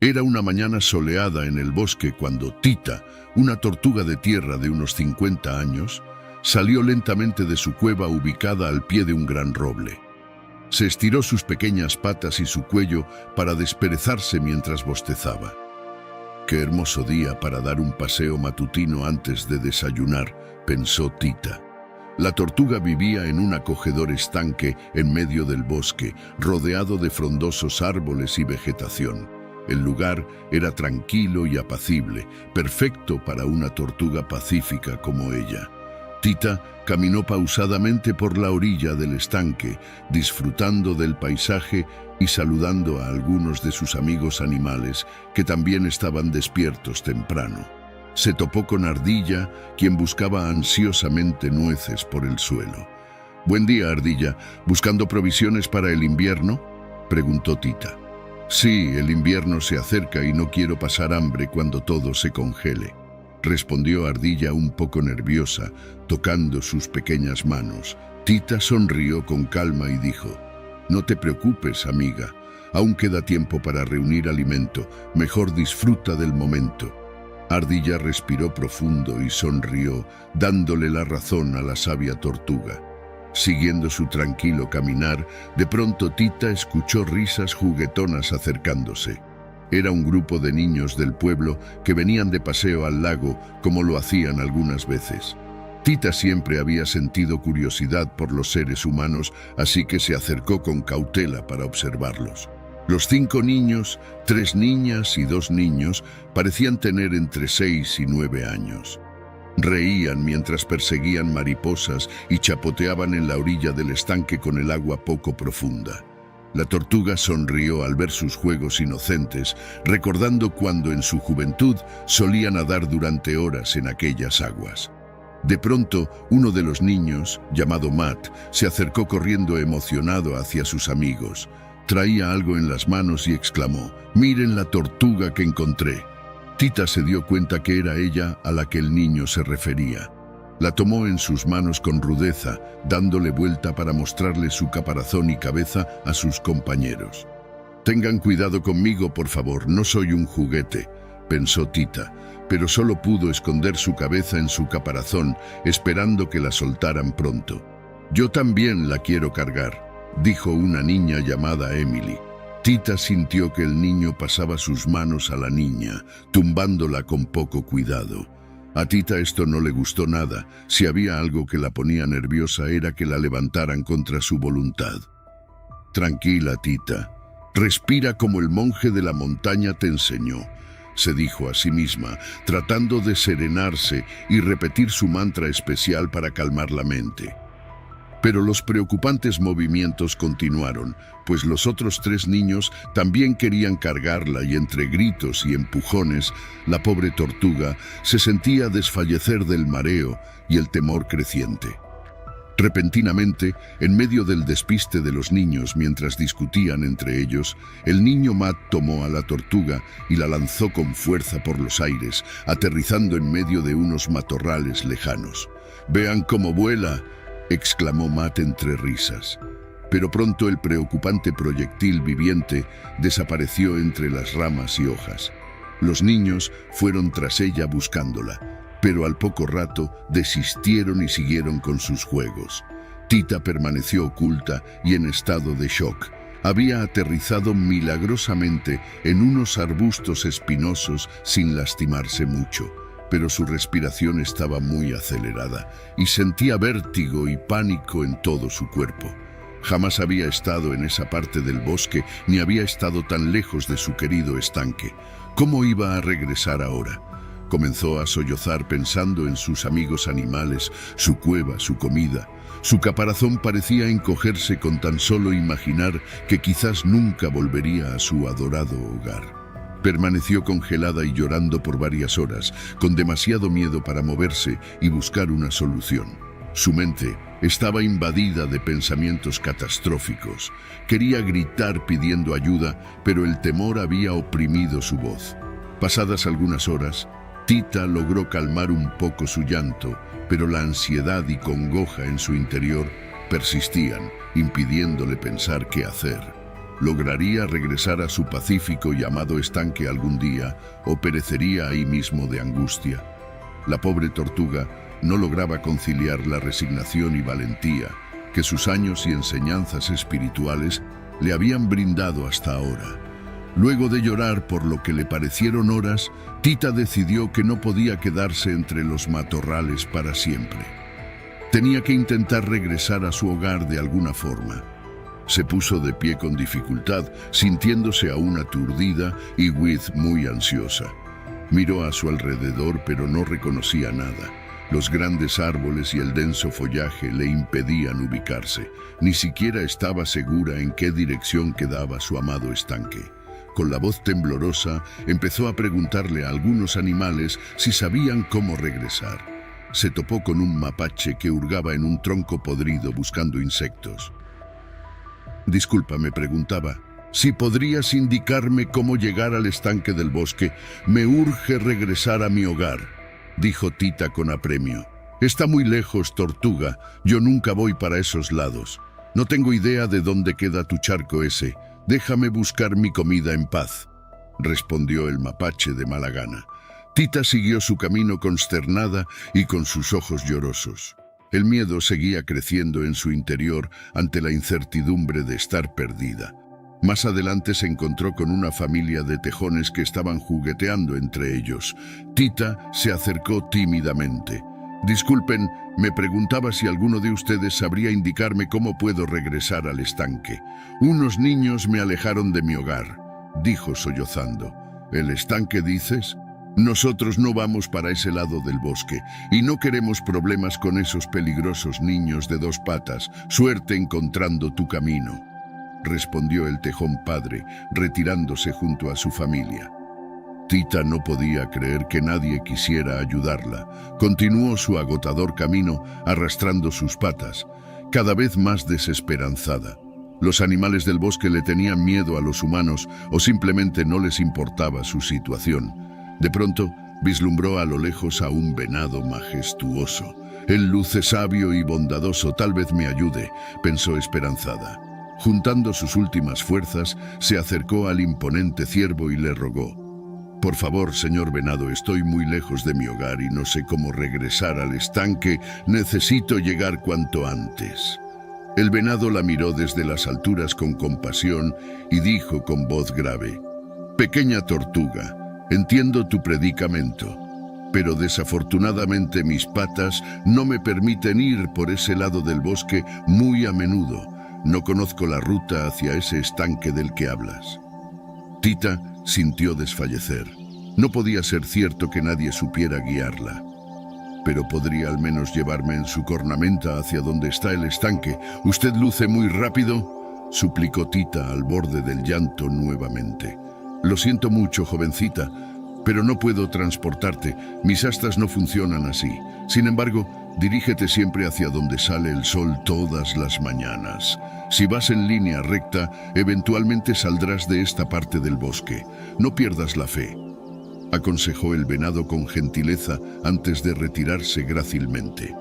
Era una mañana soleada en el bosque cuando Tita, una tortuga de tierra de unos 50 años, salió lentamente de su cueva ubicada al pie de un gran roble. Se estiró sus pequeñas patas y su cuello para desperezarse mientras bostezaba. «Qué hermoso día para dar un paseo matutino antes de desayunar», pensó Tita. La tortuga vivía en un acogedor estanque en medio del bosque, rodeado de frondosos árboles y vegetación. El lugar era tranquilo y apacible, perfecto para una tortuga pacífica como ella. Tita caminó pausadamente por la orilla del estanque, disfrutando del paisaje y saludando a algunos de sus amigos animales que también estaban despiertos temprano. Se topó con Ardilla, quien buscaba ansiosamente nueces por el suelo. «Buen día, Ardilla. ¿Buscando provisiones para el invierno?», preguntó Tita. «Sí, el invierno se acerca y no quiero pasar hambre cuando todo se congele», respondió Ardilla un poco nerviosa, tocando sus pequeñas manos. Tita sonrió con calma y dijo: «No te preocupes, amiga. Aún queda tiempo para reunir alimento. Mejor disfruta del momento». Ardilla respiró profundo y sonrió, dándole la razón a la sabia tortuga. Siguiendo su tranquilo caminar, de pronto Tita escuchó risas juguetonas acercándose. Era un grupo de niños del pueblo que venían de paseo al lago, como lo hacían algunas veces. Tita siempre había sentido curiosidad por los seres humanos, así que se acercó con cautela para observarlos. Los 5 niños, 3 niñas y 2 niños, parecían tener entre 6 y 9 años. Reían mientras perseguían mariposas y chapoteaban en la orilla del estanque con el agua poco profunda. La tortuga sonrió al ver sus juegos inocentes, recordando cuando en su juventud solía nadar durante horas en aquellas aguas. De pronto, uno de los niños, llamado Matt, se acercó corriendo emocionado hacia sus amigos. Traía algo en las manos y exclamó: «¡Miren la tortuga que encontré!». Tita se dio cuenta que era ella a la que el niño se refería. La tomó en sus manos con rudeza, dándole vuelta para mostrarle su caparazón y cabeza a sus compañeros. «Tengan cuidado conmigo, por favor, no soy un juguete», pensó Tita, pero solo pudo esconder su cabeza en su caparazón, esperando que la soltaran pronto. «Yo también la quiero cargar», dijo una niña llamada Emily. Tita sintió que el niño pasaba sus manos a la niña, tumbándola con poco cuidado. A Tita esto no le gustó nada. Si había algo que la ponía nerviosa era que la levantaran contra su voluntad. «Tranquila, Tita. Respira como el monje de la montaña te enseñó», se dijo a sí misma, tratando de serenarse y repetir su mantra especial para calmar la mente. Pero los preocupantes movimientos continuaron, pues los otros 3 niños también querían cargarla y entre gritos y empujones, la pobre tortuga se sentía desfallecer del mareo y el temor creciente. Repentinamente, en medio del despiste de los niños mientras discutían entre ellos, el niño Matt tomó a la tortuga y la lanzó con fuerza por los aires, aterrizando en medio de unos matorrales lejanos. «¡Vean cómo vuela!», exclamó Matt entre risas. Pero pronto el preocupante proyectil viviente desapareció entre las ramas y hojas. Los niños fueron tras ella buscándola, pero al poco rato desistieron y siguieron con sus juegos. Tita permaneció oculta y en estado de shock. Había aterrizado milagrosamente en unos arbustos espinosos sin lastimarse mucho, pero su respiración estaba muy acelerada y sentía vértigo y pánico en todo su cuerpo. Jamás había estado en esa parte del bosque ni había estado tan lejos de su querido estanque. ¿Cómo iba a regresar ahora? Comenzó a sollozar pensando en sus amigos animales, su cueva, su comida. Su caparazón parecía encogerse con tan solo imaginar que quizás nunca volvería a su adorado hogar. Permaneció congelada y llorando por varias horas, con demasiado miedo para moverse y buscar una solución. Su mente estaba invadida de pensamientos catastróficos. Quería gritar pidiendo ayuda, pero el temor había oprimido su voz. Pasadas algunas horas, Tita logró calmar un poco su llanto, pero la ansiedad y congoja en su interior persistían, impidiéndole pensar qué hacer. ¿Lograría regresar a su pacífico y amado estanque algún día o perecería ahí mismo de angustia? La pobre tortuga no lograba conciliar la resignación y valentía que sus años y enseñanzas espirituales le habían brindado hasta ahora. Luego de llorar por lo que le parecieron horas, Tita decidió que no podía quedarse entre los matorrales para siempre. Tenía que intentar regresar a su hogar de alguna forma. Se puso de pie con dificultad, sintiéndose aún aturdida y muy ansiosa. Miró a su alrededor, pero no reconocía nada. Los grandes árboles y el denso follaje le impedían ubicarse. Ni siquiera estaba segura en qué dirección quedaba su amado estanque. Con la voz temblorosa, empezó a preguntarle a algunos animales si sabían cómo regresar. Se topó con un mapache que hurgaba en un tronco podrido buscando insectos. «Disculpa», me preguntaba, «si podrías indicarme cómo llegar al estanque del bosque. Me urge regresar a mi hogar», dijo Tita con apremio. «Está muy lejos, tortuga. Yo nunca voy para esos lados. No tengo idea de dónde queda tu charco ese. Déjame buscar mi comida en paz», respondió el mapache de mala gana. Tita siguió su camino consternada y con sus ojos llorosos. El miedo seguía creciendo en su interior ante la incertidumbre de estar perdida. Más adelante se encontró con una familia de tejones que estaban jugueteando entre ellos. Tita se acercó tímidamente. «Disculpen, me preguntaba si alguno de ustedes sabría indicarme cómo puedo regresar al estanque. Unos niños me alejaron de mi hogar», dijo sollozando. «¿El estanque, dices? Nosotros no vamos para ese lado del bosque y no queremos problemas con esos peligrosos niños de dos patas. Suerte encontrando tu camino», respondió el tejón padre, retirándose junto a su familia. Tita no podía creer que nadie quisiera ayudarla. Continuó su agotador camino, arrastrando sus patas, cada vez más desesperanzada. Los animales del bosque le tenían miedo a los humanos o simplemente no les importaba su situación. De pronto, vislumbró a lo lejos a un venado majestuoso. «Él luce sabio y bondadoso, tal vez me ayude», pensó esperanzada. Juntando sus últimas fuerzas, se acercó al imponente ciervo y le rogó: «Por favor, señor venado, estoy muy lejos de mi hogar y no sé cómo regresar al estanque. Necesito llegar cuanto antes». El venado la miró desde las alturas con compasión y dijo con voz grave: «Pequeña tortuga, entiendo tu predicamento, pero desafortunadamente mis patas no me permiten ir por ese lado del bosque muy a menudo. No conozco la ruta hacia ese estanque del que hablas». Tita sintió desfallecer. No podía ser cierto que nadie supiera guiarla. «Pero podría al menos llevarme en su cornamenta hacia donde está el estanque. Usted luce muy rápido», suplicó Tita al borde del llanto nuevamente. «Lo siento mucho, jovencita, pero no puedo transportarte. Mis astas no funcionan así. Sin embargo, dirígete siempre hacia donde sale el sol todas las mañanas. Si vas en línea recta, eventualmente saldrás de esta parte del bosque. No pierdas la fe», aconsejó el venado con gentileza antes de retirarse grácilmente.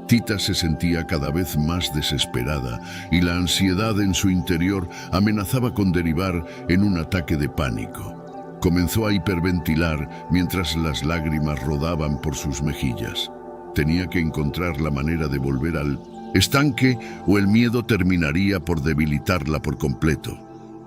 Tita se sentía cada vez más desesperada y la ansiedad en su interior amenazaba con derivar en un ataque de pánico. Comenzó a hiperventilar mientras las lágrimas rodaban por sus mejillas. Tenía que encontrar la manera de volver al estanque o el miedo terminaría por debilitarla por completo.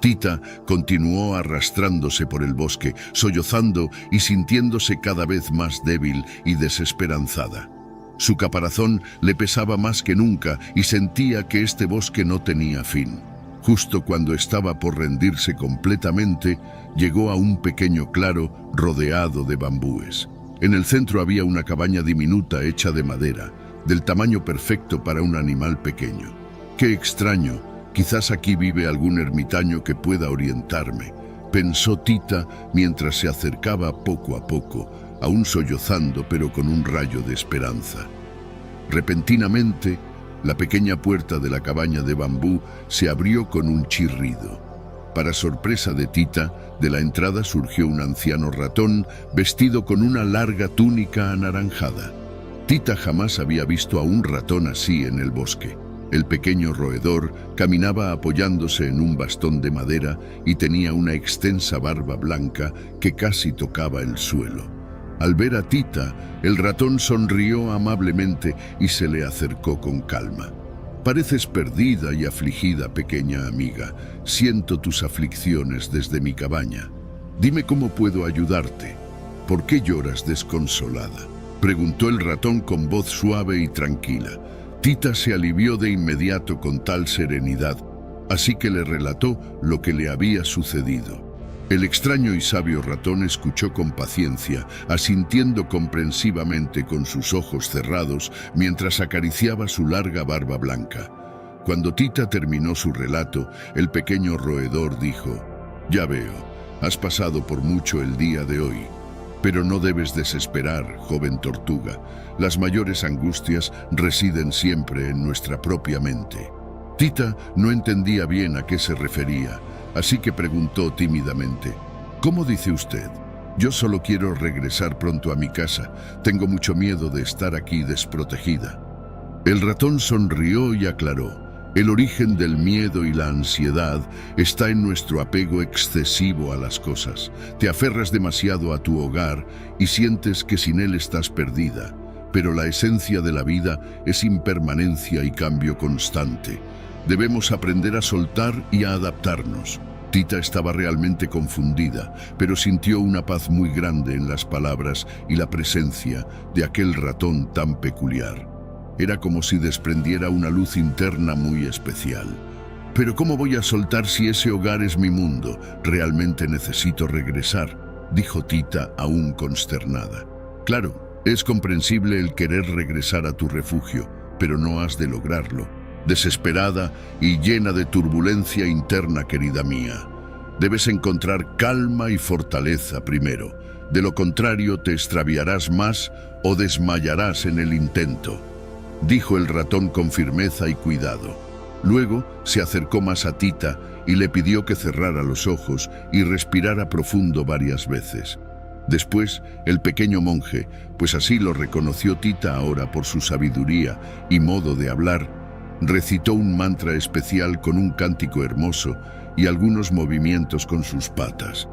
Tita continuó arrastrándose por el bosque, sollozando y sintiéndose cada vez más débil y desesperanzada. Su caparazón le pesaba más que nunca y sentía que este bosque no tenía fin. Justo cuando estaba por rendirse completamente, llegó a un pequeño claro rodeado de bambúes. En el centro había una cabaña diminuta hecha de madera, del tamaño perfecto para un animal pequeño. «Qué extraño, quizás aquí vive algún ermitaño que pueda orientarme», pensó Tita mientras se acercaba poco a poco, aún sollozando pero con un rayo de esperanza. Repentinamente, la pequeña puerta de la cabaña de bambú se abrió con un chirrido. Para sorpresa de Tita, de la entrada surgió un anciano ratón vestido con una larga túnica anaranjada. Tita jamás había visto a un ratón así en el bosque. El pequeño roedor caminaba apoyándose en un bastón de madera y tenía una extensa barba blanca que casi tocaba el suelo. Al ver a Tita, el ratón sonrió amablemente y se le acercó con calma. «Pareces perdida y afligida, pequeña amiga. Siento tus aflicciones desde mi cabaña. Dime cómo puedo ayudarte. ¿Por qué lloras desconsolada?», preguntó el ratón con voz suave y tranquila. Tita se alivió de inmediato con tal serenidad, así que le relató lo que le había sucedido. El extraño y sabio ratón escuchó con paciencia, asintiendo comprensivamente con sus ojos cerrados mientras acariciaba su larga barba blanca. Cuando Tita terminó su relato, el pequeño roedor dijo: «Ya veo, has pasado por mucho el día de hoy. Pero no debes desesperar, joven tortuga. Las mayores angustias residen siempre en nuestra propia mente». Tita no entendía bien a qué se refería, así que preguntó tímidamente: «¿Cómo dice usted? Yo solo quiero regresar pronto a mi casa. Tengo mucho miedo de estar aquí desprotegida». El ratón sonrió y aclaró: «El origen del miedo y la ansiedad está en nuestro apego excesivo a las cosas. Te aferras demasiado a tu hogar y sientes que sin él estás perdida. Pero la esencia de la vida es impermanencia y cambio constante. Debemos aprender a soltar y a adaptarnos». Tita estaba realmente confundida, pero sintió una paz muy grande en las palabras y la presencia de aquel ratón tan peculiar. Era como si desprendiera una luz interna muy especial. «¿Pero cómo voy a soltar si ese hogar es mi mundo? Realmente necesito regresar», dijo Tita, aún consternada. «Claro, es comprensible el querer regresar a tu refugio, pero no has de lograrlo. Desesperada y llena de turbulencia interna, querida mía. Debes encontrar calma y fortaleza primero. De lo contrario, te extraviarás más o desmayarás en el intento», dijo el ratón con firmeza y cuidado. Luego se acercó más a Tita y le pidió que cerrara los ojos y respirara profundo varias veces. Después, el pequeño monje, pues así lo reconoció Tita ahora por su sabiduría y modo de hablar, recitó un mantra especial con un cántico hermoso y algunos movimientos con sus patas.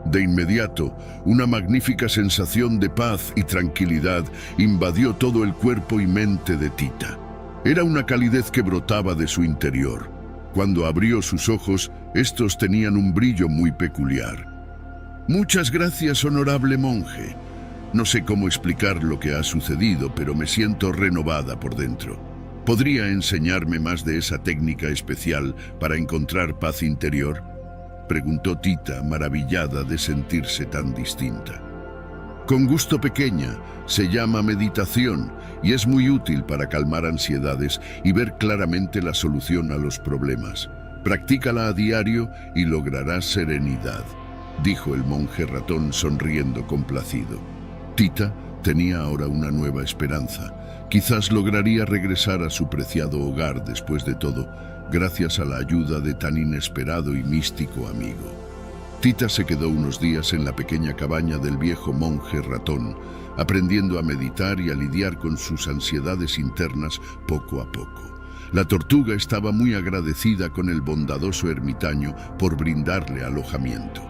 De inmediato, una magnífica sensación de paz y tranquilidad invadió todo el cuerpo y mente de Tita. Era una calidez que brotaba de su interior. Cuando abrió sus ojos, estos tenían un brillo muy peculiar. «Muchas gracias, honorable monje. No sé cómo explicar lo que ha sucedido, pero me siento renovada por dentro. ¿Podría enseñarme más de esa técnica especial para encontrar paz interior?», preguntó Tita, maravillada de sentirse tan distinta. «Con gusto, pequeña. Se llama meditación y es muy útil para calmar ansiedades y ver claramente la solución a los problemas. Practícala a diario y lograrás serenidad», dijo el monje ratón sonriendo complacido. Tita tenía ahora una nueva esperanza. Quizás lograría regresar a su preciado hogar después de todo, gracias a la ayuda de tan inesperado y místico amigo. Tita se quedó unos días en la pequeña cabaña del viejo monje ratón, aprendiendo a meditar y a lidiar con sus ansiedades internas poco a poco. La tortuga estaba muy agradecida con el bondadoso ermitaño por brindarle alojamiento.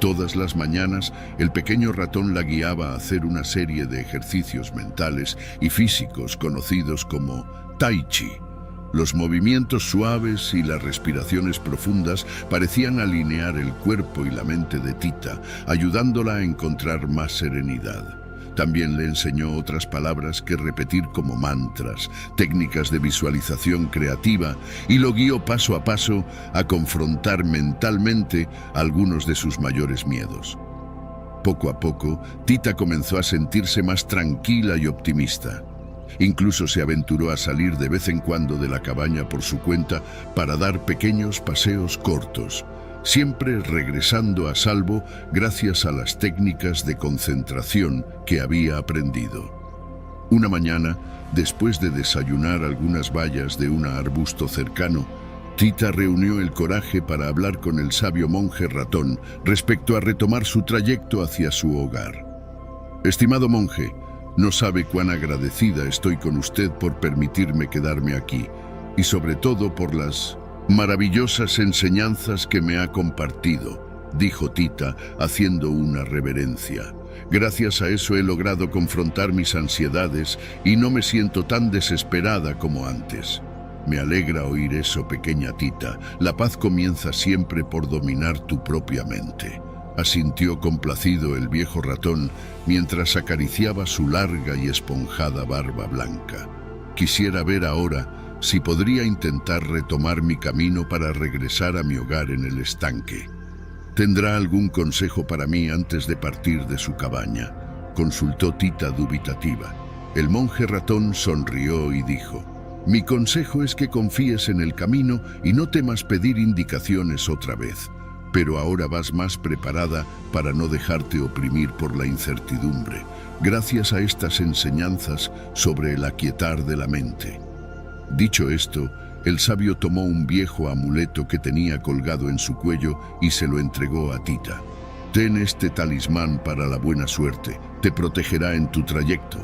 Todas las mañanas, el pequeño ratón la guiaba a hacer una serie de ejercicios mentales y físicos conocidos como Tai Chi. Los movimientos suaves y las respiraciones profundas parecían alinear el cuerpo y la mente de Tita, ayudándola a encontrar más serenidad. También le enseñó otras palabras que repetir como mantras, técnicas de visualización creativa, y lo guió paso a paso a confrontar mentalmente algunos de sus mayores miedos. Poco a poco, Tita comenzó a sentirse más tranquila y optimista. Incluso se aventuró a salir de vez en cuando de la cabaña por su cuenta para dar pequeños paseos cortos, siempre regresando a salvo gracias a las técnicas de concentración que había aprendido. Una mañana, después de desayunar algunas bayas de un arbusto cercano, Tita reunió el coraje para hablar con el sabio monje ratón respecto a retomar su trayecto hacia su hogar. «Estimado monje, no sabe cuán agradecida estoy con usted por permitirme quedarme aquí. y sobre todo por las maravillosas enseñanzas que me ha compartido, dijo Tita, haciendo una reverencia. Gracias a eso he logrado confrontar mis ansiedades y no me siento tan desesperada como antes. Me alegra oír eso, pequeña Tita. La paz comienza siempre por dominar tu propia mente. Asintió complacido el viejo ratón mientras acariciaba su larga y esponjada barba blanca. Quisiera ver ahora si podría intentar retomar mi camino para regresar a mi hogar en el estanque. ¿Tendrá algún consejo para mí antes de partir de su cabaña?, consultó Tita dubitativa. El monje ratón sonrió y dijo: mi consejo es que confíes en el camino y no temas pedir indicaciones otra vez, pero ahora vas más preparada para no dejarte oprimir por la incertidumbre, gracias a estas enseñanzas sobre el aquietar de la mente. Dicho esto, el sabio tomó un viejo amuleto que tenía colgado en su cuello y se lo entregó a Tita. Ten este talismán para la buena suerte, te protegerá en tu trayecto.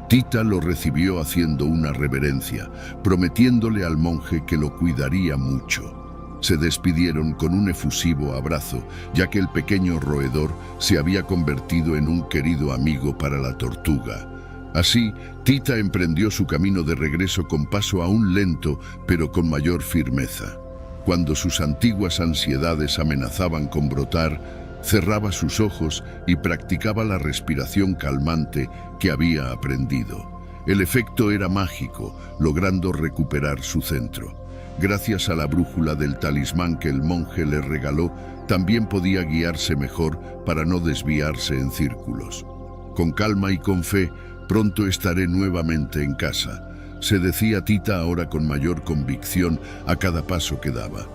Tita lo recibió haciendo una reverencia, prometiéndole al monje que lo cuidaría mucho. Se despidieron con un efusivo abrazo, ya que el pequeño roedor se había convertido en un querido amigo para la tortuga. Así, Tita emprendió su camino de regreso con paso aún lento, pero con mayor firmeza. Cuando sus antiguas ansiedades amenazaban con brotar, cerraba sus ojos y practicaba la respiración calmante que había aprendido. El efecto era mágico, logrando recuperar su centro. Gracias a la brújula del talismán que el monje le regaló, también podía guiarse mejor para no desviarse en círculos. Con calma y con fe, pronto estaré nuevamente en casa, se decía Tita ahora con mayor convicción a cada paso que daba.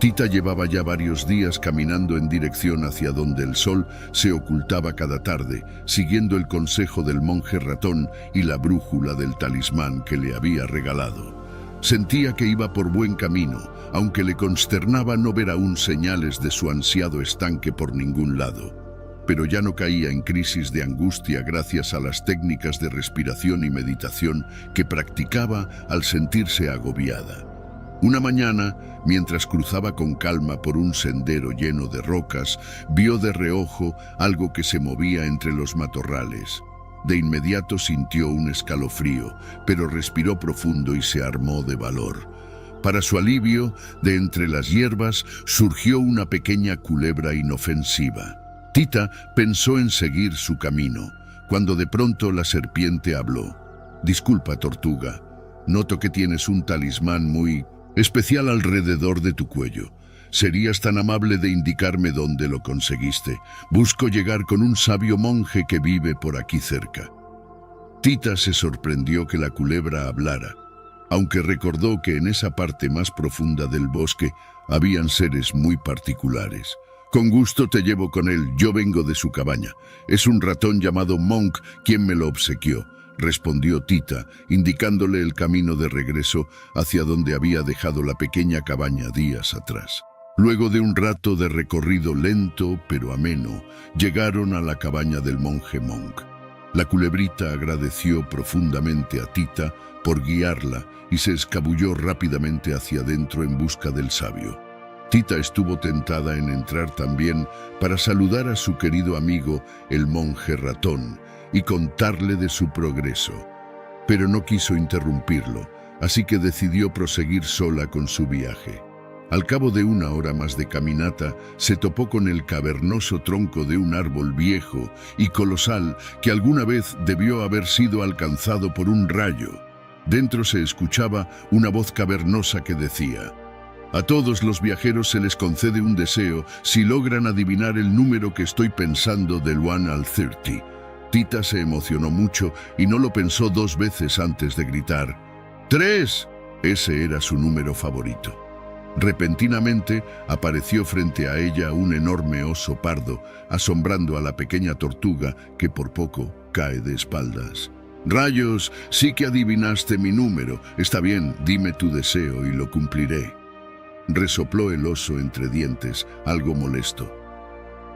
Tita llevaba ya varios días caminando en dirección hacia donde el sol se ocultaba cada tarde, siguiendo el consejo del monje ratón y la brújula del talismán que le había regalado. Sentía que iba por buen camino, aunque le consternaba no ver aún señales de su ansiado estanque por ningún lado. Pero ya no caía en crisis de angustia gracias a las técnicas de respiración y meditación que practicaba al sentirse agobiada. Una mañana, mientras cruzaba con calma por un sendero lleno de rocas, vio de reojo algo que se movía entre los matorrales. De inmediato sintió un escalofrío, pero respiró profundo y se armó de valor. Para su alivio, de entre las hierbas surgió una pequeña culebra inofensiva. Tita pensó en seguir su camino, cuando de pronto la serpiente habló. «Disculpa, tortuga, noto que tienes un talismán muy especial alrededor de tu cuello. ¿Serías tan amable de indicarme dónde lo conseguiste? Busco llegar con un sabio monje que vive por aquí cerca». Tita se sorprendió que la culebra hablara, aunque recordó que en esa parte más profunda del bosque habían seres muy particulares. «Con gusto te llevo con él, yo vengo de su cabaña. Es un ratón llamado Monk quien me lo obsequió», respondió Tita, indicándole el camino de regreso hacia donde había dejado la pequeña cabaña días atrás. Luego de un rato de recorrido lento pero ameno, llegaron a la cabaña del monje Monk. La culebrita agradeció profundamente a Tita por guiarla y se escabulló rápidamente hacia adentro en busca del sabio. Tita estuvo tentada en entrar también para saludar a su querido amigo, el monje ratón, y contarle de su progreso. Pero no quiso interrumpirlo, así que decidió proseguir sola con su viaje. Al cabo de una hora más de caminata, se topó con el cavernoso tronco de un árbol viejo y colosal que alguna vez debió haber sido alcanzado por un rayo. Dentro se escuchaba una voz cavernosa que decía: «A todos los viajeros se les concede un deseo si logran adivinar el número que estoy pensando del 1 al 30. Tita se emocionó mucho y no lo pensó dos veces antes de gritar: «¡3!». Ese era su número favorito. Repentinamente apareció frente a ella un enorme oso pardo, asombrando a la pequeña tortuga que por poco cae de espaldas. «¡Rayos! Sí que adivinaste mi número. Está bien, dime tu deseo y lo cumpliré», resopló el oso entre dientes, algo molesto.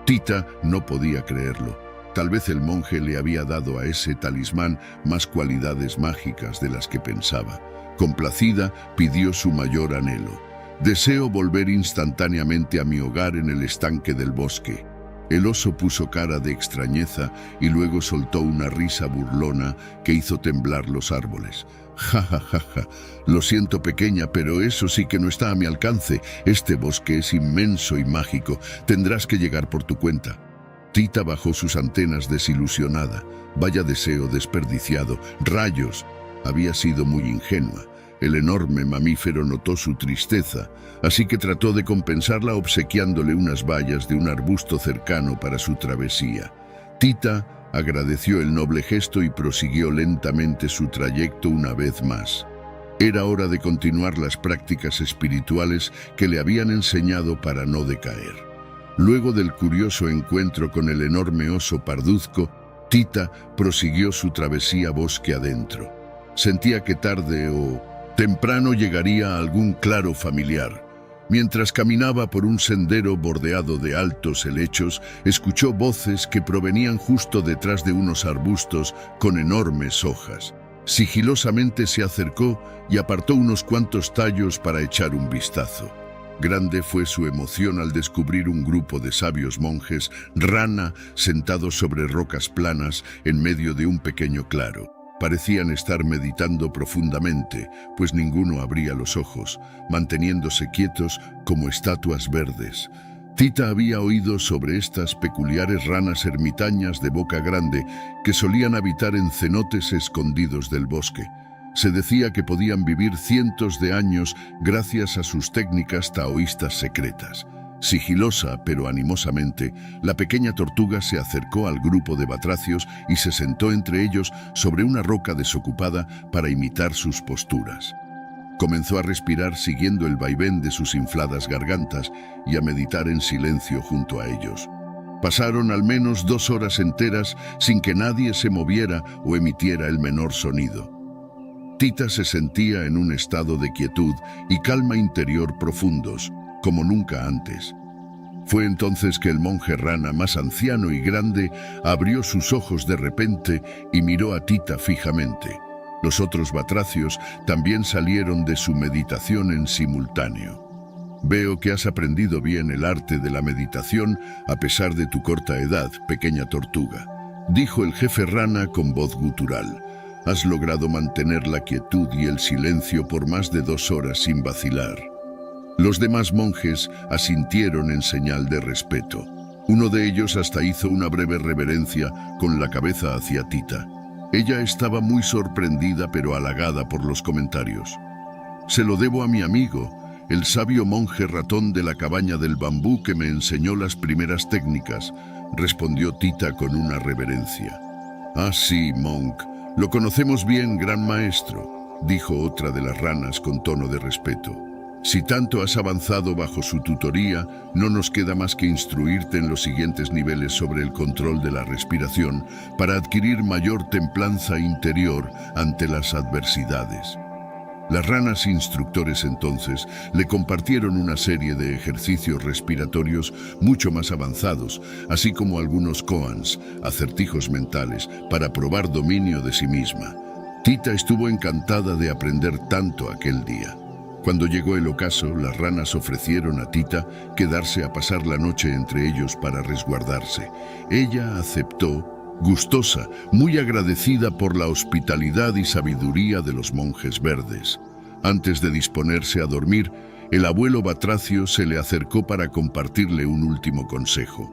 Tita no podía creerlo. Tal vez el monje le había dado a ese talismán más cualidades mágicas de las que pensaba. Complacida, pidió su mayor anhelo. «Deseo volver instantáneamente a mi hogar en el estanque del bosque». El oso puso cara de extrañeza y luego soltó una risa burlona que hizo temblar los árboles. «Ja, ja, ja, ja. Lo siento, pequeña, pero eso sí que no está a mi alcance. Este bosque es inmenso y mágico. Tendrás que llegar por tu cuenta». Tita bajó sus antenas desilusionada. Vaya deseo desperdiciado. ¡Rayos! Había sido muy ingenua. El enorme mamífero notó su tristeza, así que trató de compensarla obsequiándole unas bayas de un arbusto cercano para su travesía. Tita agradeció el noble gesto y prosiguió lentamente su trayecto una vez más. Era hora de continuar las prácticas espirituales que le habían enseñado para no decaer. Luego del curioso encuentro con el enorme oso parduzco, Tita prosiguió su travesía bosque adentro. Sentía que tarde o temprano llegaría a algún claro familiar. Mientras caminaba por un sendero bordeado de altos helechos, escuchó voces que provenían justo detrás de unos arbustos con enormes hojas. Sigilosamente se acercó y apartó unos cuantos tallos para echar un vistazo. Grande fue su emoción al descubrir un grupo de sabios monjes rana sentados sobre rocas planas en medio de un pequeño claro. Parecían estar meditando profundamente, pues ninguno abría los ojos, manteniéndose quietos como estatuas verdes. Tita había oído sobre estas peculiares ranas ermitañas de boca grande que solían habitar en cenotes escondidos del bosque. Se decía que podían vivir cientos de años gracias a sus técnicas taoístas secretas. Sigilosa pero animosamente, la pequeña tortuga se acercó al grupo de batracios y se sentó entre ellos sobre una roca desocupada para imitar sus posturas. Comenzó a respirar siguiendo el vaivén de sus infladas gargantas y a meditar en silencio junto a ellos. Pasaron al menos 2 horas enteras sin que nadie se moviera o emitiera el menor sonido. Tita se sentía en un estado de quietud y calma interior profundos, como nunca antes. Fue entonces que el monje rana más anciano y grande abrió sus ojos de repente y miró a Tita fijamente. Los otros batracios también salieron de su meditación en simultáneo. «Veo que has aprendido bien el arte de la meditación a pesar de tu corta edad, pequeña tortuga», dijo el jefe rana con voz gutural. «Has logrado mantener la quietud y el silencio por más de 2 horas sin vacilar». Los demás monjes asintieron en señal de respeto. Uno de ellos hasta hizo una breve reverencia con la cabeza hacia Tita. Ella estaba muy sorprendida pero halagada por los comentarios. «Se lo debo a mi amigo, el sabio monje ratón de la cabaña del bambú que me enseñó las primeras técnicas», respondió Tita con una reverencia. «Ah, sí, Monk, lo conocemos bien, gran maestro», dijo otra de las ranas con tono de respeto. «Si tanto has avanzado bajo su tutoría, no nos queda más que instruirte en los siguientes niveles sobre el control de la respiración para adquirir mayor templanza interior ante las adversidades». Las ranas instructores entonces le compartieron una serie de ejercicios respiratorios mucho más avanzados, así como algunos koans, acertijos mentales, para probar dominio de sí misma. Tita estuvo encantada de aprender tanto aquel día. Cuando llegó el ocaso, las ranas ofrecieron a Tita quedarse a pasar la noche entre ellos para resguardarse. Ella aceptó, gustosa, muy agradecida por la hospitalidad y sabiduría de los monjes verdes. Antes de disponerse a dormir, el abuelo batracio se le acercó para compartirle un último consejo.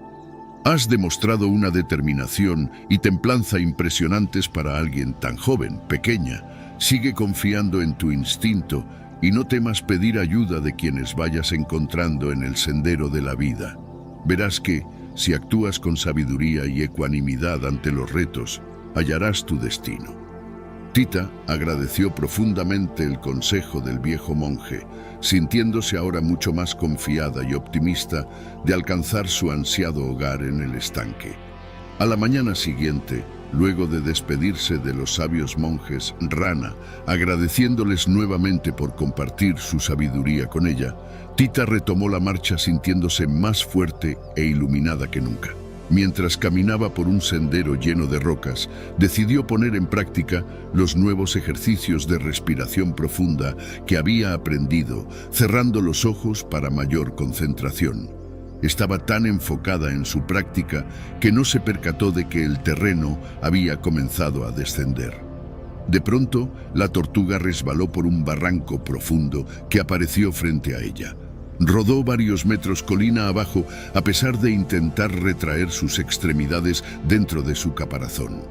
«Has demostrado una determinación y templanza impresionantes para alguien tan joven, pequeña. Sigue confiando en tu instinto y no temas pedir ayuda de quienes vayas encontrando en el sendero de la vida. Verás que, si actúas con sabiduría y ecuanimidad ante los retos, hallarás tu destino». Tita agradeció profundamente el consejo del viejo monje, sintiéndose ahora mucho más confiada y optimista de alcanzar su ansiado hogar en el estanque. A la mañana siguiente, luego de despedirse de los sabios monjes rana, agradeciéndoles nuevamente por compartir su sabiduría con ella, Tita retomó la marcha sintiéndose más fuerte e iluminada que nunca. Mientras caminaba por un sendero lleno de rocas, decidió poner en práctica los nuevos ejercicios de respiración profunda que había aprendido, cerrando los ojos para mayor concentración. Estaba tan enfocada en su práctica que no se percató de que el terreno había comenzado a descender. De pronto, la tortuga resbaló por un barranco profundo que apareció frente a ella. Rodó varios metros colina abajo a pesar de intentar retraer sus extremidades dentro de su caparazón.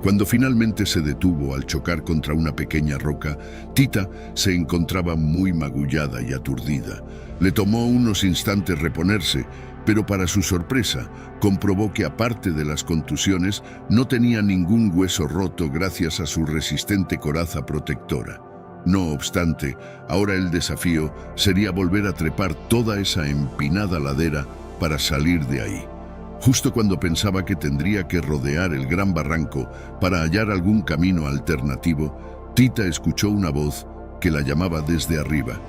Cuando finalmente se detuvo al chocar contra una pequeña roca, Tita se encontraba muy magullada y aturdida. Le tomó unos instantes reponerse, pero para su sorpresa, comprobó que aparte de las contusiones, no tenía ningún hueso roto gracias a su resistente coraza protectora. No obstante, ahora el desafío sería volver a trepar toda esa empinada ladera para salir de ahí. Justo cuando pensaba que tendría que rodear el gran barranco para hallar algún camino alternativo, Tita escuchó una voz que la llamaba desde arriba.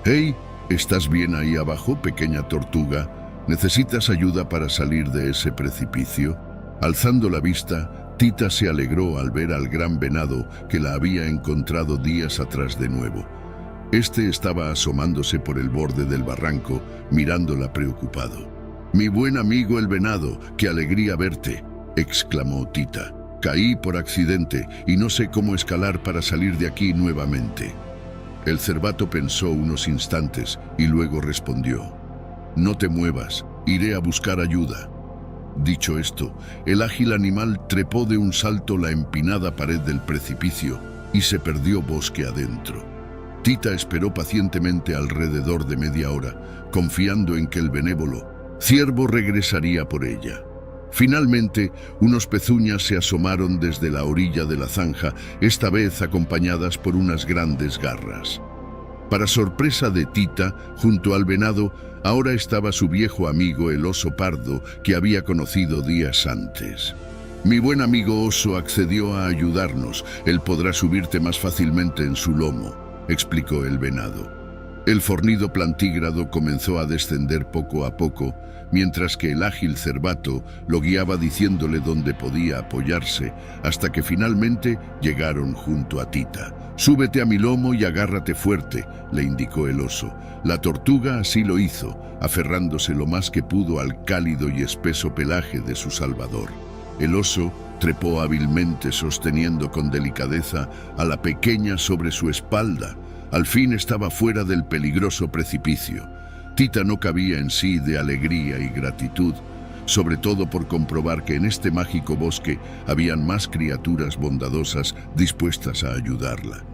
«Hey, ¿estás bien ahí abajo, pequeña tortuga? ¿Necesitas ayuda para salir de ese precipicio?» Alzando la vista, Tita se alegró al ver al gran venado que la había encontrado días atrás de nuevo. Este estaba asomándose por el borde del barranco, mirándola preocupado. «Mi buen amigo el venado, qué alegría verte», exclamó Tita. «Caí por accidente y no sé cómo escalar para salir de aquí nuevamente». El cervato pensó unos instantes y luego respondió: «No te muevas, iré a buscar ayuda». Dicho esto, el ágil animal trepó de un salto la empinada pared del precipicio y se perdió bosque adentro. Tita esperó pacientemente alrededor de media hora, confiando en que el benévolo ciervo regresaría por ella. Finalmente, unos pezuñas se asomaron desde la orilla de la zanja, esta vez acompañadas por unas grandes garras. Para sorpresa de Tita, junto al venado, ahora estaba su viejo amigo el oso pardo que había conocido días antes. «Mi buen amigo oso accedió a ayudarnos. Él podrá subirte más fácilmente en su lomo», explicó el venado. El fornido plantígrado comenzó a descender poco a poco, mientras que el ágil cervato lo guiaba diciéndole dónde podía apoyarse, hasta que finalmente llegaron junto a Tita. «Súbete a mi lomo y agárrate fuerte», le indicó el oso. La tortuga así lo hizo, aferrándose lo más que pudo al cálido y espeso pelaje de su salvador. El oso trepó hábilmente, sosteniendo con delicadeza a la pequeña sobre su espalda. Al fin estaba fuera del peligroso precipicio. Tita no cabía en sí de alegría y gratitud, sobre todo por comprobar que en este mágico bosque habían más criaturas bondadosas dispuestas a ayudarla.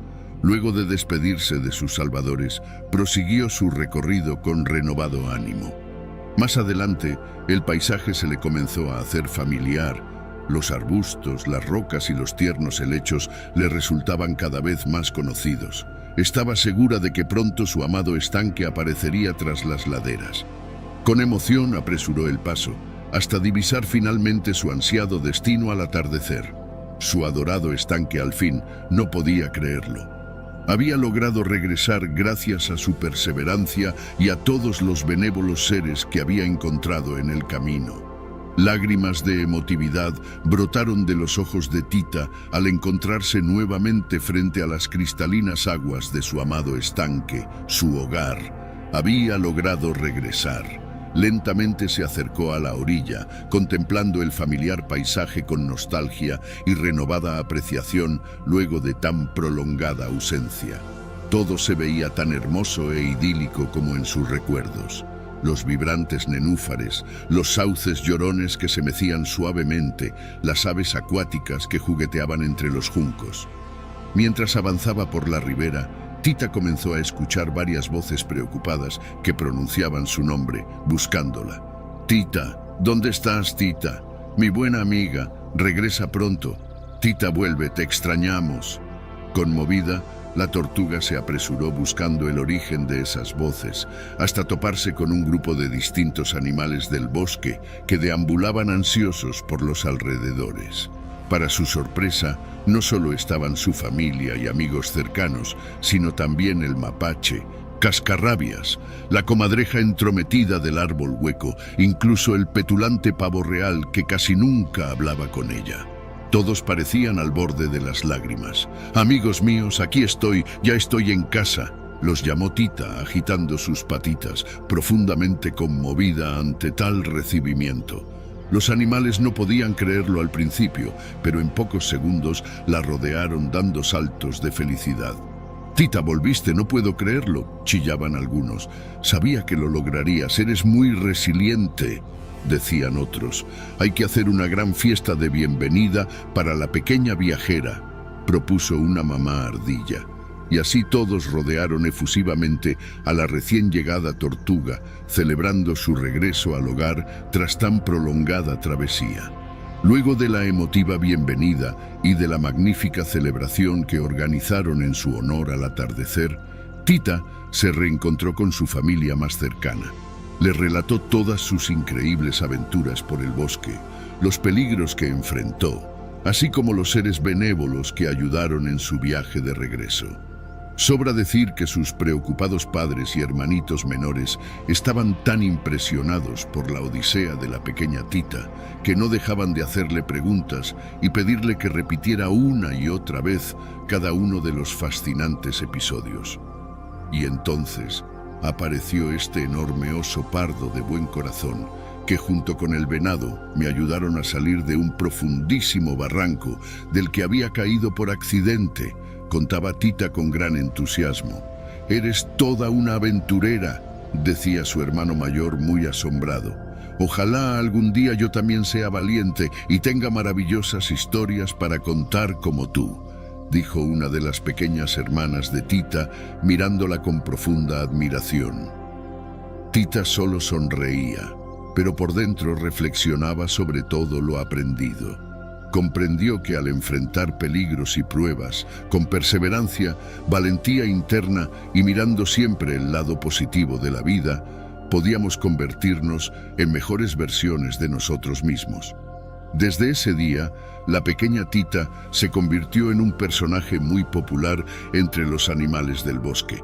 Luego de despedirse de sus salvadores, prosiguió su recorrido con renovado ánimo. Más adelante, el paisaje se le comenzó a hacer familiar. Los arbustos, las rocas y los tiernos helechos le resultaban cada vez más conocidos. Estaba segura de que pronto su amado estanque aparecería tras las laderas. Con emoción apresuró el paso, hasta divisar finalmente su ansiado destino al atardecer. Su adorado estanque al fin no podía creerlo. Había logrado regresar gracias a su perseverancia y a todos los benévolos seres que había encontrado en el camino. Lágrimas de emotividad brotaron de los ojos de Tita al encontrarse nuevamente frente a las cristalinas aguas de su amado estanque, su hogar. Había logrado regresar. Lentamente se acercó a la orilla, contemplando el familiar paisaje con nostalgia y renovada apreciación luego de tan prolongada ausencia. Todo se veía tan hermoso e idílico como en sus recuerdos. Los vibrantes nenúfares, los sauces llorones que se mecían suavemente, las aves acuáticas que jugueteaban entre los juncos. Mientras avanzaba por la ribera, Tita comenzó a escuchar varias voces preocupadas que pronunciaban su nombre, buscándola. «Tita, ¿dónde estás, Tita? Mi buena amiga, regresa pronto. Tita, vuelve, te extrañamos». Conmovida, la tortuga se apresuró buscando el origen de esas voces, hasta toparse con un grupo de distintos animales del bosque que deambulaban ansiosos por los alrededores. Para su sorpresa, no solo estaban su familia y amigos cercanos, sino también el mapache, Cascarrabias, la comadreja entrometida del árbol hueco, incluso el petulante pavo real que casi nunca hablaba con ella. Todos parecían al borde de las lágrimas. «Amigos míos, aquí estoy, ya estoy en casa», los llamó Tita, agitando sus patitas, profundamente conmovida ante tal recibimiento. Los animales no podían creerlo al principio, pero en pocos segundos la rodearon dando saltos de felicidad. «Tita, volviste, no puedo creerlo», chillaban algunos. «Sabía que lo lograrías, eres muy resiliente», decían otros. «Hay que hacer una gran fiesta de bienvenida para la pequeña viajera», propuso una mamá ardilla. Y así todos rodearon efusivamente a la recién llegada tortuga, celebrando su regreso al hogar tras tan prolongada travesía. Luego de la emotiva bienvenida y de la magnífica celebración que organizaron en su honor al atardecer, Tita se reencontró con su familia más cercana. Le relató todas sus increíbles aventuras por el bosque, los peligros que enfrentó, así como los seres benévolos que ayudaron en su viaje de regreso. Sobra decir que sus preocupados padres y hermanitos menores estaban tan impresionados por la odisea de la pequeña Tita que no dejaban de hacerle preguntas y pedirle que repitiera una y otra vez cada uno de los fascinantes episodios. Y entonces apareció este enorme oso pardo de buen corazón que junto con el venado me ayudaron a salir de un profundísimo barranco del que había caído por accidente, contaba Tita con gran entusiasmo. «Eres toda una aventurera», decía su hermano mayor muy asombrado. «Ojalá algún día yo también sea valiente y tenga maravillosas historias para contar como tú», dijo una de las pequeñas hermanas de Tita, mirándola con profunda admiración. Tita solo sonreía, pero por dentro reflexionaba sobre todo lo aprendido. Comprendió que al enfrentar peligros y pruebas, con perseverancia, valentía interna y mirando siempre el lado positivo de la vida, podíamos convertirnos en mejores versiones de nosotros mismos. Desde ese día, la pequeña Tita se convirtió en un personaje muy popular entre los animales del bosque.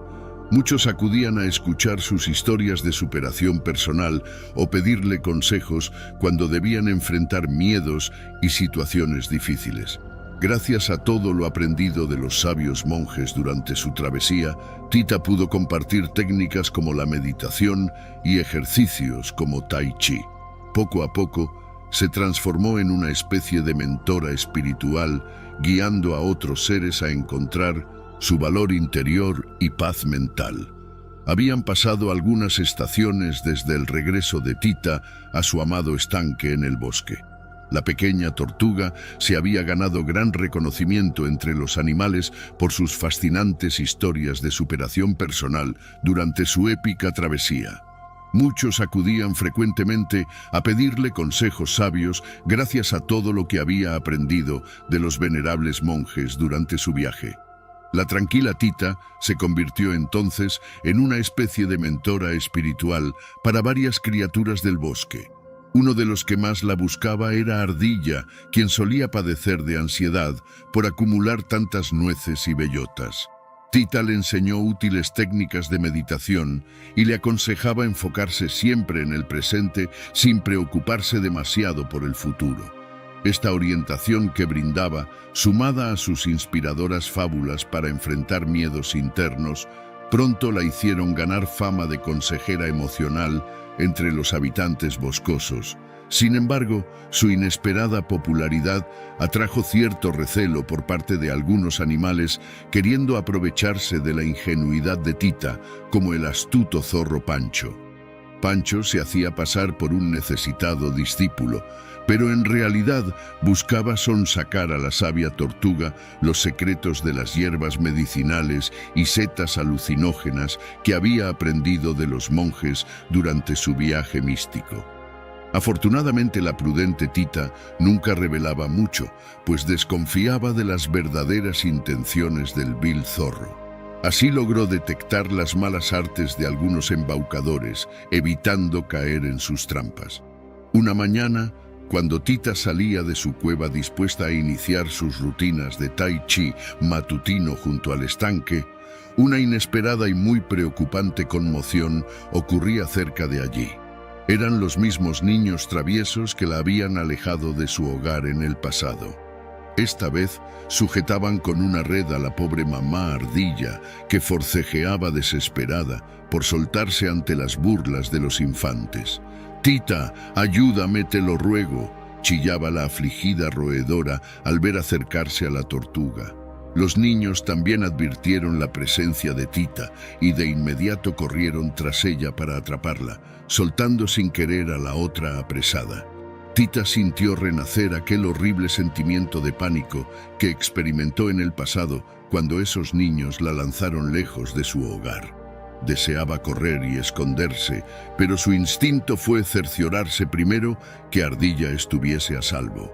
Muchos acudían a escuchar sus historias de superación personal o pedirle consejos cuando debían enfrentar miedos y situaciones difíciles. Gracias a todo lo aprendido de los sabios monjes durante su travesía, Tita pudo compartir técnicas como la meditación y ejercicios como Tai Chi. Poco a poco, se transformó en una especie de mentora espiritual, guiando a otros seres a encontrar su valor interior y paz mental. Habían pasado algunas estaciones desde el regreso de Tita a su amado estanque en el bosque. La pequeña tortuga se había ganado gran reconocimiento entre los animales por sus fascinantes historias de superación personal durante su épica travesía. Muchos acudían frecuentemente a pedirle consejos sabios gracias a todo lo que había aprendido de los venerables monjes durante su viaje. La tranquila Tita se convirtió entonces en una especie de mentora espiritual para varias criaturas del bosque. Uno de los que más la buscaba era Ardilla, quien solía padecer de ansiedad por acumular tantas nueces y bellotas. Tita le enseñó útiles técnicas de meditación y le aconsejaba enfocarse siempre en el presente sin preocuparse demasiado por el futuro. Esta orientación que brindaba, sumada a sus inspiradoras fábulas para enfrentar miedos internos, pronto la hicieron ganar fama de consejera emocional entre los habitantes boscosos. Sin embargo, su inesperada popularidad atrajo cierto recelo por parte de algunos animales queriendo aprovecharse de la ingenuidad de Tita, como el astuto zorro Pancho. Pancho se hacía pasar por un necesitado discípulo, pero en realidad buscaba sonsacar a la sabia tortuga los secretos de las hierbas medicinales y setas alucinógenas que había aprendido de los monjes durante su viaje místico. Afortunadamente la prudente Tita nunca revelaba mucho, pues desconfiaba de las verdaderas intenciones del vil zorro. Así logró detectar las malas artes de algunos embaucadores, evitando caer en sus trampas. Una mañana, Cuando Tita salía de su cueva dispuesta a iniciar sus rutinas de tai chi matutino junto al estanque, una inesperada y muy preocupante conmoción ocurría cerca de allí. Eran los mismos niños traviesos que la habían alejado de su hogar en el pasado. Esta vez sujetaban con una red a la pobre mamá ardilla, que forcejeaba desesperada por soltarse ante las burlas de los infantes. «Tita, ayúdame, te lo ruego», chillaba la afligida roedora al ver acercarse a la tortuga. Los niños también advirtieron la presencia de Tita y de inmediato corrieron tras ella para atraparla, soltando sin querer a la otra apresada. Tita sintió renacer aquel horrible sentimiento de pánico que experimentó en el pasado cuando esos niños la lanzaron lejos de su hogar. Deseaba correr y esconderse, pero su instinto fue cerciorarse primero que Ardilla estuviese a salvo.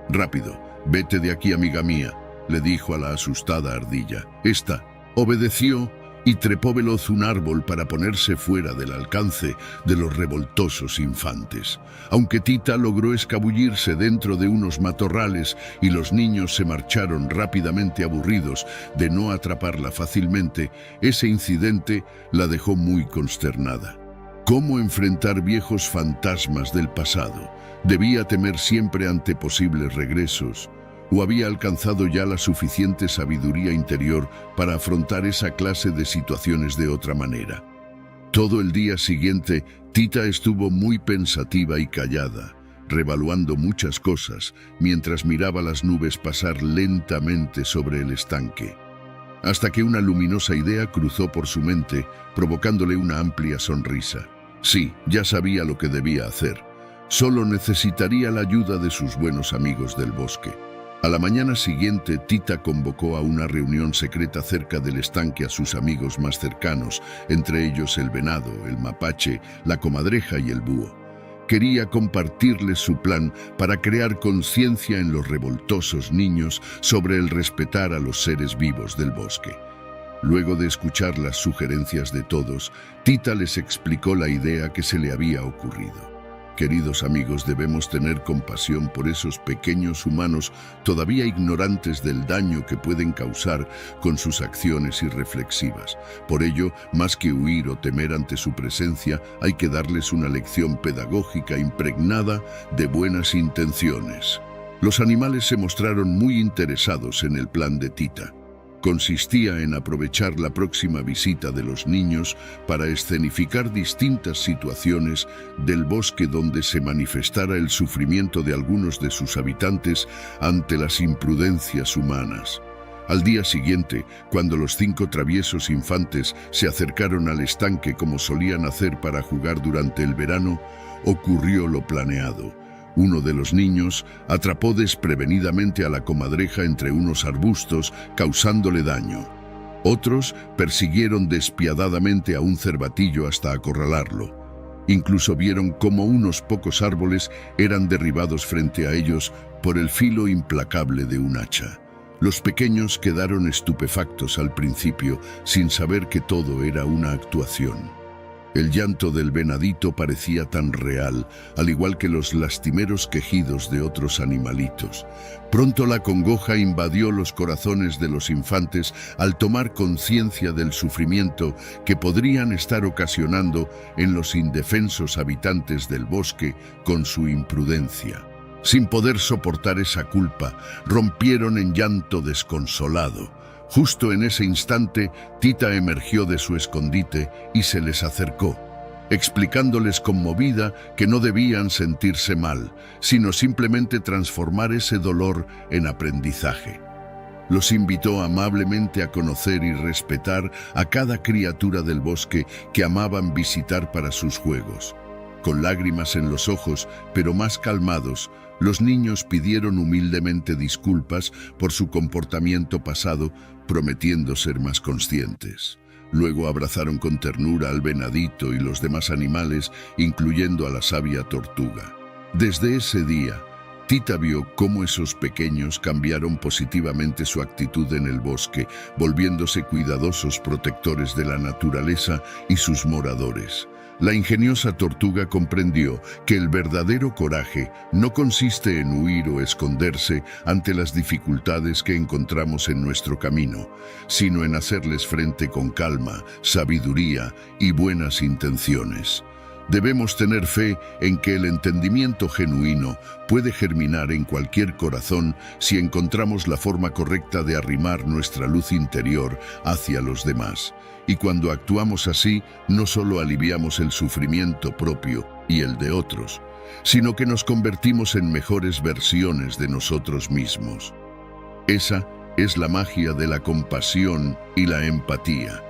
«Rápido, vete de aquí, amiga mía», le dijo a la asustada Ardilla. Esta obedeció y trepó veloz un árbol para ponerse fuera del alcance de los revoltosos infantes. Aunque Tita logró escabullirse dentro de unos matorrales y los niños se marcharon rápidamente aburridos de no atraparla fácilmente, ese incidente la dejó muy consternada. ¿Cómo enfrentar viejos fantasmas del pasado? ¿Debía temer siempre ante posibles regresos? ¿O había alcanzado ya la suficiente sabiduría interior para afrontar esa clase de situaciones de otra manera? Todo el día siguiente, Tita estuvo muy pensativa y callada, revaluando muchas cosas, mientras miraba las nubes pasar lentamente sobre el estanque. Hasta que una luminosa idea cruzó por su mente, provocándole una amplia sonrisa. Sí, ya sabía lo que debía hacer. Solo necesitaría la ayuda de sus buenos amigos del bosque. A la mañana siguiente, Tita convocó a una reunión secreta cerca del estanque a sus amigos más cercanos, entre ellos el venado, el mapache, la comadreja y el búho. Quería compartirles su plan para crear conciencia en los revoltosos niños sobre el respetar a los seres vivos del bosque. Luego de escuchar las sugerencias de todos, Tita les explicó la idea que se le había ocurrido. Queridos amigos, debemos tener compasión por esos pequeños humanos todavía ignorantes del daño que pueden causar con sus acciones irreflexivas. Por ello, más que huir o temer ante su presencia, hay que darles una lección pedagógica impregnada de buenas intenciones. Los animales se mostraron muy interesados en el plan de Tita. Consistía en aprovechar la próxima visita de los niños para escenificar distintas situaciones del bosque donde se manifestara el sufrimiento de algunos de sus habitantes ante las imprudencias humanas. Al día siguiente, cuando los 5 traviesos infantes se acercaron al estanque como solían hacer para jugar durante el verano, ocurrió lo planeado. Uno de los niños atrapó desprevenidamente a la comadreja entre unos arbustos, causándole daño. Otros persiguieron despiadadamente a un cervatillo hasta acorralarlo. Incluso vieron cómo unos pocos árboles eran derribados frente a ellos por el filo implacable de un hacha. Los pequeños quedaron estupefactos al principio, sin saber que todo era una actuación. El llanto del venadito parecía tan real, al igual que los lastimeros quejidos de otros animalitos. Pronto la congoja invadió los corazones de los infantes al tomar conciencia del sufrimiento que podrían estar ocasionando en los indefensos habitantes del bosque con su imprudencia. Sin poder soportar esa culpa, rompieron en llanto desconsolado. Justo en ese instante, Tita emergió de su escondite y se les acercó, explicándoles conmovida que no debían sentirse mal, sino simplemente transformar ese dolor en aprendizaje. Los invitó amablemente a conocer y respetar a cada criatura del bosque que amaban visitar para sus juegos. Con lágrimas en los ojos, pero más calmados, los niños pidieron humildemente disculpas por su comportamiento pasado, prometiendo ser más conscientes. Luego abrazaron con ternura al venadito y los demás animales, incluyendo a la sabia tortuga. Desde ese día, Tita vio cómo esos pequeños cambiaron positivamente su actitud en el bosque, volviéndose cuidadosos protectores de la naturaleza y sus moradores. La ingeniosa tortuga comprendió que el verdadero coraje no consiste en huir o esconderse ante las dificultades que encontramos en nuestro camino, sino en hacerles frente con calma, sabiduría y buenas intenciones. Debemos tener fe en que el entendimiento genuino puede germinar en cualquier corazón si encontramos la forma correcta de arrimar nuestra luz interior hacia los demás. Y cuando actuamos así, no solo aliviamos el sufrimiento propio y el de otros, sino que nos convertimos en mejores versiones de nosotros mismos. Esa es la magia de la compasión y la empatía.